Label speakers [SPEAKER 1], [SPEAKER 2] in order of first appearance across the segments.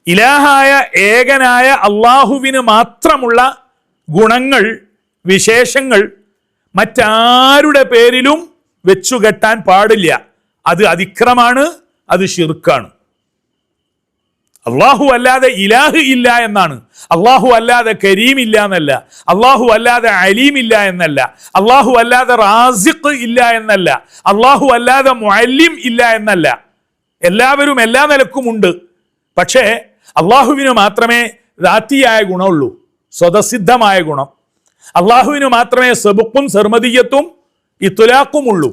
[SPEAKER 1] ഇലാഹായ ഏകനായ അള്ളാഹുവിന് മാത്രമുള്ള ഗുണങ്ങൾ, വിശേഷങ്ങൾ മറ്റാരുടെ പേരിലും വെച്ചുകെട്ടാൻ പാടില്ല. അത് അതിക്രമാണ്, അത് ശിർക്കാണ്. അള്ളാഹു അല്ലാതെ ഇലാഹ് ഇല്ല എന്നാണ്. അള്ളാഹു അല്ലാതെ കരീം ഇല്ല എന്നല്ല, അള്ളാഹു അല്ലാതെ അലീം ഇല്ല എന്നല്ല, അള്ളാഹു അല്ലാതെ റാസിഖ് ഇല്ല എന്നല്ല, അള്ളാഹു അല്ലാതെ മുഅല്ലിം ഇല്ല എന്നല്ല. എല്ലാവരും എല്ലാ നിലക്കുമുണ്ട്. പക്ഷേ അള്ളാഹുവിന് മാത്രമേ ദാത്തിയായ ഗുണമുള്ളൂ, സ്വതസിദ്ധമായ ഗുണം. അള്ളാഹുവിന് മാത്രമേ സബുക്കും സർമദിയത്തും ഇത്ലാഖുമുള്ളൂ.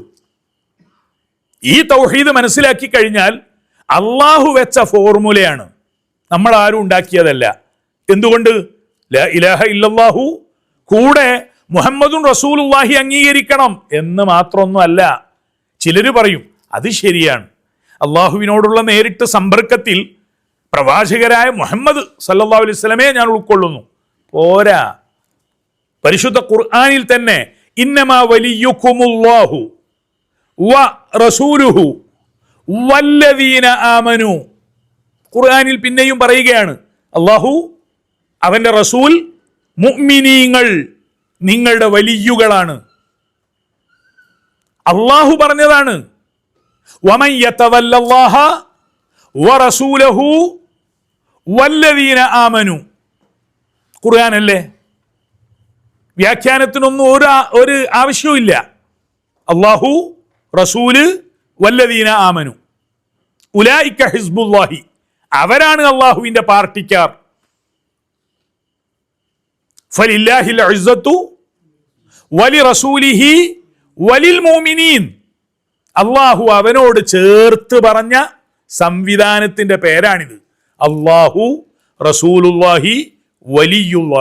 [SPEAKER 1] ഈ തൗഹീദ് മനസ്സിലാക്കി കഴിഞ്ഞാൽ അള്ളാഹു വെച്ച ഫോർമുലയാണ്, നമ്മൾ ആരും ഉണ്ടാക്കിയതല്ല. എന്തുകൊണ്ട്? ലാ ഇലാഹ ഇല്ലല്ലാഹു കൂടെ മുഹമ്മദുൻ റസൂലുള്ളാഹി അംഗീകരിക്കണം എന്ന് മാത്രമൊന്നും അല്ല. ചിലർ പറയും അത് ശരിയാണ്, അള്ളാഹുവിനോടുള്ള നേരിട്ട് സമ്പർക്കത്തിൽ പ്രവാചകരായ മുഹമ്മദ് സല്ലല്ലാഹു അലൈഹി വസല്ലമയെ ഞാൻ ഉൾക്കൊള്ളുന്നു. പോരാ. പരിശുദ്ധ ഖുർആനിൽ തന്നെ ഇന്നമാ വലിയുക്കുമുല്ലാഹു വ റസൂലുഹു വല്ലദീന ആമനു, ഖുർആനിൽ പിന്നെയും പറയുകയാണ്, അള്ളാഹു, അവന്റെ റസൂൽ, മുഅ്മിനീങ്ങൾ നിങ്ങളുടെ വലിയുകളാണ്. അള്ളാഹു പറഞ്ഞതാണ്. വമൻ യതവല്ലല്ലാഹ വറസൂലഹു വല്ലദീന ആമനു. ഖുർആനല്ലേ, വ്യാഖ്യാനത്തിനൊന്നും ഒരു ആവശ്യവുമില്ല. അള്ളാഹു, റസൂല്, വല്ലദീന ആമനു ഉലൈക ഹിസ്ബുല്ലാഹി, അവരാണ് അള്ളാഹുവിന്റെ പാർട്ടിക്കാർ. ഫലില്ലാഹിൽ ഇസ്സത്തു വലിറസൂലിഹി വലിൽ മുഅ്മിനീൻ. അള്ളാഹു അവനോട് ചേർത്ത് പറഞ്ഞ സംവിധാനത്തിന്റെ പേരാണിത്. അള്ളാഹു, റസൂലുള്ളാഹി, വലിയുള്ളാഹി.